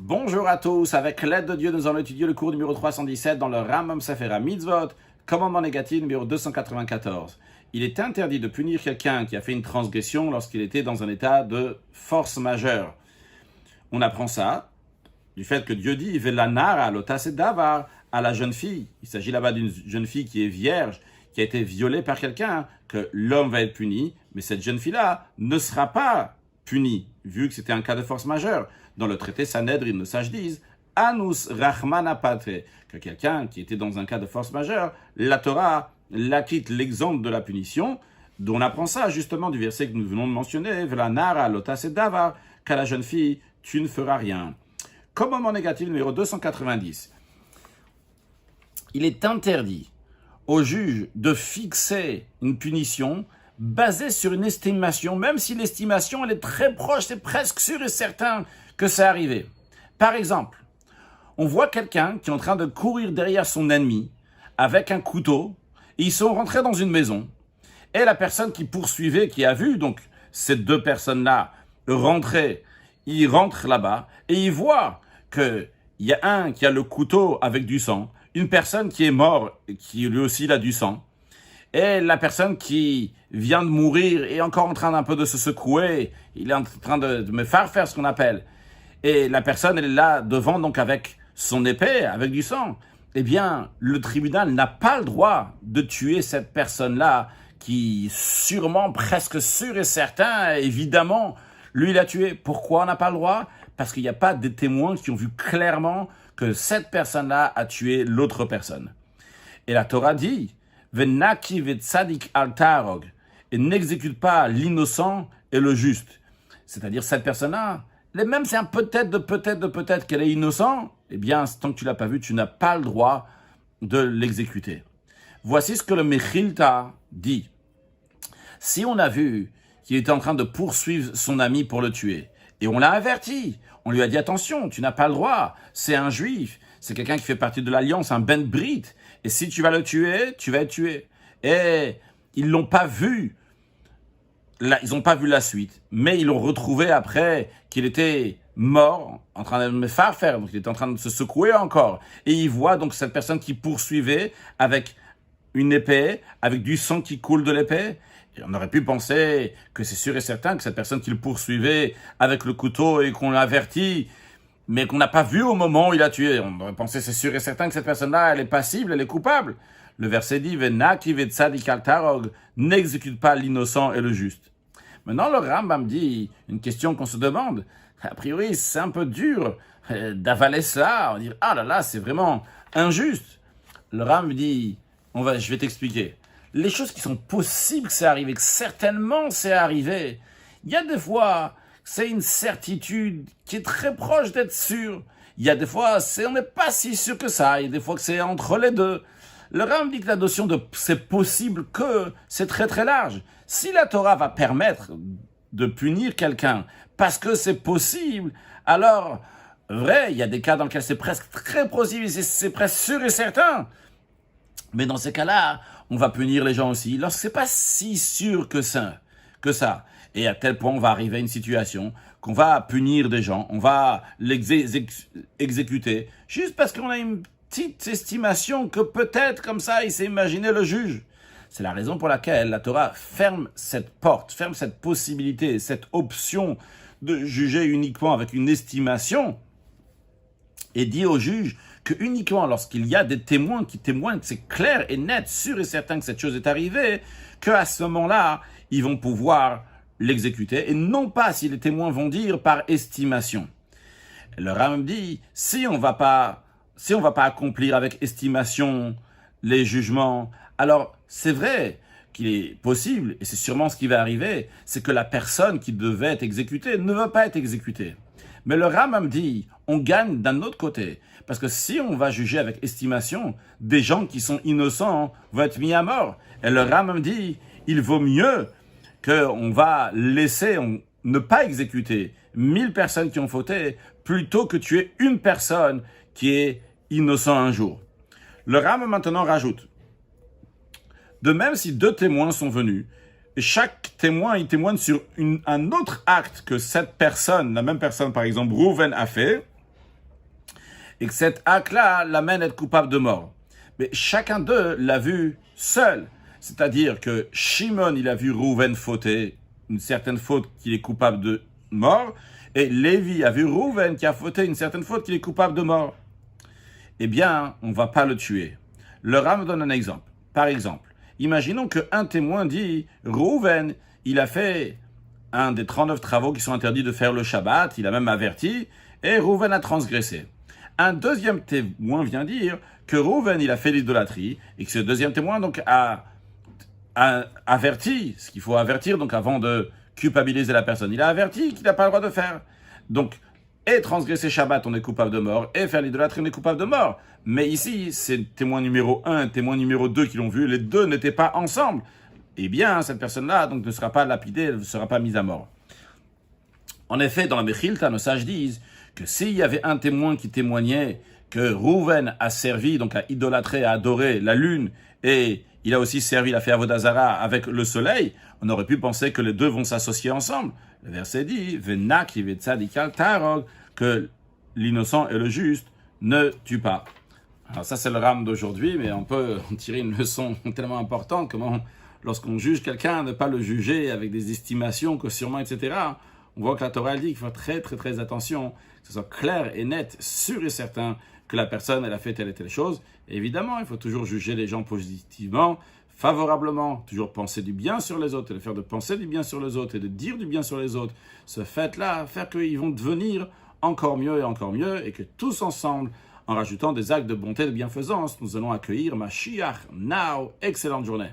Bonjour à tous, avec l'aide de Dieu, nous allons étudier le cours numéro 317 dans le Rambam Sefer HaMitzvot, commandement négatif numéro 294. Il est interdit de punir quelqu'un qui a fait une transgression lorsqu'il était dans un état de force majeure. On apprend ça du fait que Dieu dit « Velanara lotas davar » à la jeune fille. Il s'agit là-bas d'une jeune fille qui est vierge, qui a été violée par quelqu'un, que l'homme va être puni, mais cette jeune fille-là ne sera pas punie, vu que c'était un cas de force majeure. Dans le traité Sanhedrin, nos sages disent « Anus Rahmana Patre » que quelqu'un qui était dans un cas de force majeure, la Torah l'acquitte l'exemple de la punition, dont on apprend ça justement du verset que nous venons de mentionner « Velanara lotas davar » qu'à la jeune fille, tu ne feras rien. Commandement négatif numéro 290. Il est interdit au juge de fixer une punition basée sur une estimation, même si l'estimation elle est très proche, c'est presque sûr et certain que c'est arrivé. Par exemple, on voit quelqu'un qui est en train de courir derrière son ennemi avec un couteau, et ils sont rentrés dans une maison, et la personne qui poursuivait, qui a vu donc ces deux personnes-là rentrer, il rentre là-bas, et il voit qu'il y a un qui a le couteau avec du sang, une personne qui est morte, qui lui aussi a du sang, et la personne qui vient de mourir est encore en train d'un peu de se secouer, il est en train de me faire ce qu'on appelle, et la personne elle est là devant donc avec son épée, avec du sang, eh bien le tribunal n'a pas le droit de tuer cette personne-là qui sûrement, presque sûr et certain, évidemment, lui l'a tué. Pourquoi on n'a pas le droit? Parce qu'il n'y a pas de témoins qui ont vu clairement que cette personne-là a tué l'autre personne. Et la Torah dit « Venaki vetzadik al tarog » et n'exécute pas l'innocent et le juste. C'est-à-dire cette personne-là, même si c'est un peut-être qu'elle est innocente, eh bien, tant que tu ne l'as pas vu, tu n'as pas le droit de l'exécuter. Voici ce que le Mechilta dit. Si on a vu qu'il était en train de poursuivre son ami pour le tuer, et on l'a averti, on lui a dit attention, tu n'as pas le droit, c'est un juif, c'est quelqu'un qui fait partie de l'alliance, un ben brit, et si tu vas le tuer, tu vas être tué. Et ils l'ont pas vu, ils n'ont pas vu la suite, mais ils l'ont retrouvé après qu'il était mort, en train de me faire, donc il était en train de se secouer encore, et ils voient donc cette personne qui poursuivait avec une épée, avec du sang qui coule de l'épée. Et on aurait pu penser que c'est sûr et certain que cette personne qui le poursuivait avec le couteau et qu'on l'a averti, mais qu'on n'a pas vu au moment où il a tué. On aurait pensé c'est sûr et certain que cette personne-là, elle est passible, elle est coupable. Le verset dit « Venaki vetzadik al tarog » n'exécute pas l'innocent et le juste. Maintenant, le Rambam dit une question qu'on se demande. A priori, c'est un peu dur d'avaler cela. On dit « Ah là là, c'est vraiment injuste ». Le Rambam dit « Je vais t'expliquer. Les choses qui sont possibles que c'est arrivé, que certainement c'est arrivé, il y a des fois, c'est une certitude qui est très proche d'être sûre. Il y a des fois, on n'est pas si sûr que ça. Il y a des fois que c'est entre les deux. Le Rambam dit que la notion de c'est possible que c'est très très large. Si la Torah va permettre de punir quelqu'un parce que c'est possible, alors, vrai, il y a des cas dans lesquels c'est presque très possible, c'est presque sûr et certain. Mais dans ces cas-là, on va punir les gens aussi, lorsque c'est pas si sûr que ça. Et à tel point, on va arriver à une situation qu'on va punir des gens, on va l'exécuter, juste parce qu'on a une petite estimation que peut-être comme ça, il s'est imaginé le juge. C'est la raison pour laquelle la Torah ferme cette porte, ferme cette possibilité, cette option de juger uniquement avec une estimation, et dit au juge que uniquement lorsqu'il y a des témoins qui témoignent que c'est clair et net, sûr et certain que cette chose est arrivée, qu'à ce moment-là, ils vont pouvoir l'exécuter, et non pas si les témoins vont dire par estimation. Le Rambam dit, si on va pas accomplir avec estimation les jugements, alors c'est vrai qu'il est possible, et c'est sûrement ce qui va arriver, c'est que la personne qui devait être exécutée ne va pas être exécutée. Mais le Rambam dit, on gagne d'un autre côté. Parce que si on va juger avec estimation, des gens qui sont innocents vont être mis à mort. Et le Rambam dit, il vaut mieux qu'on va laisser, ne pas exécuter 1000 personnes qui ont fauté, plutôt que tuer une personne qui est innocent un jour. Le Rambam maintenant rajoute, de même si 2 témoins sont venus, et chaque témoin, il témoigne sur un autre acte que cette personne, la même personne, par exemple, Rouven a fait, et que cet acte-là l'amène à être coupable de mort. Mais chacun d'eux l'a vu seul. C'est-à-dire que Shimon, il a vu Rouven fauter, une certaine faute qu'il est coupable de mort, et Lévi a vu Rouven qui a fauté une certaine faute qu'il est coupable de mort. Eh bien, on ne va pas le tuer. Le Ram donne un exemple. Par exemple, imaginons qu'un témoin dit « Rouven, il a fait un des 39 travaux qui sont interdits de faire le Shabbat, il a même averti, et Rouven a transgressé. » Un deuxième témoin vient dire que Rouven, il a fait l'idolâtrie, et que ce deuxième témoin donc a averti, ce qu'il faut avertir donc avant de culpabiliser la personne, il a averti qu'il n'a pas le droit de faire. Donc, et transgresser Shabbat, on est coupable de mort, et faire l'idolâtrie, on est coupable de mort. Mais ici, c'est témoin numéro 1, témoin numéro 2 qui l'ont vu, les deux n'étaient pas ensemble. Eh bien, cette personne-là donc, ne sera pas lapidée, elle ne sera pas mise à mort. En effet, dans la Mechilta, nos sages disent que s'il y avait un témoin qui témoignait que Rouven a servi, donc à idolâtrer, à adorer la lune, et il a aussi servi, il a fait Avodah Zara avec le soleil, on aurait pu penser que les deux vont s'associer ensemble. Le verset dit, Venaki vetzadikal tarog, que l'innocent et le juste ne tuent pas. Alors ça c'est le Ram d'aujourd'hui, mais on peut en tirer une leçon tellement importante, comment lorsqu'on juge quelqu'un, ne pas le juger avec des estimations, que sûrement, etc. On voit que la Torah dit qu'il faut faire très très attention, que ce soit clair et net, sûr et certain que la personne elle a fait telle et telle chose. Et évidemment, il faut toujours juger les gens positivement, favorablement, toujours penser du bien sur les autres, et le faire de penser du bien sur les autres et de dire du bien sur les autres. Ce fait-là, faire qu'ils vont devenir encore mieux, et que tous ensemble, en rajoutant des actes de bonté et de bienfaisance, nous allons accueillir Mashiach now. Excellente journée.